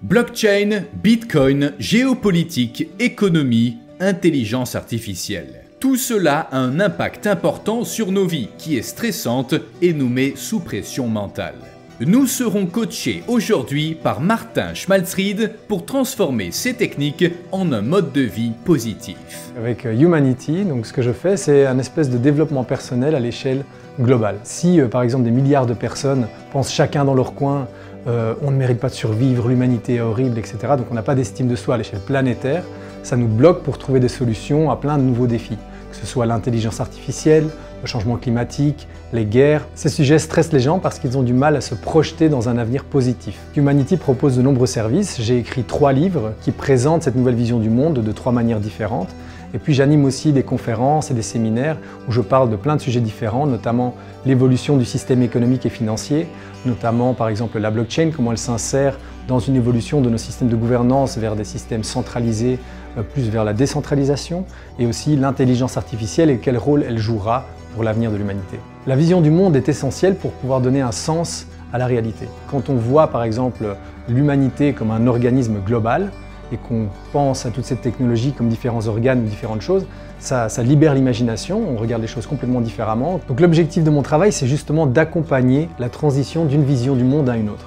Blockchain, Bitcoin, géopolitique, économie, intelligence artificielle. Tout cela a un impact important sur nos vies qui est stressante et nous met sous pression mentale. Nous serons coachés aujourd'hui par Martin Schmalzried pour transformer ces techniques en un mode de vie positif. Avec Humanity, donc ce que je fais, c'est un espèce de développement personnel à l'échelle globale. Si par exemple des milliards de personnes pensent chacun dans leur coin on ne mérite pas de survivre, l'humanité est horrible, etc. Donc on n'a pas d'estime de soi à l'échelle planétaire, ça nous bloque pour trouver des solutions à plein de nouveaux défis, que ce soit l'intelligence artificielle, le changement climatique, les guerres. Ces sujets stressent les gens parce qu'ils ont du mal à se projeter dans un avenir positif. Humanity propose de nombreux services. J'ai écrit 3 livres qui présentent cette nouvelle vision du monde de 3 manières différentes. Et puis j'anime aussi des conférences et des séminaires où je parle de plein de sujets différents, notamment l'évolution du système économique et financier, notamment par exemple la blockchain, comment elle s'insère dans une évolution de nos systèmes de gouvernance vers des systèmes centralisés, plus vers la décentralisation, et aussi l'intelligence artificielle et quel rôle elle jouera pour l'avenir de l'humanité. La vision du monde est essentielle pour pouvoir donner un sens à la réalité. Quand on voit par exemple l'humanité comme un organisme global, et qu'on pense à toute cette technologie comme différents organes ou différentes choses, ça libère l'imagination, on regarde les choses complètement différemment. Donc l'objectif de mon travail, c'est justement d'accompagner la transition d'une vision du monde à une autre.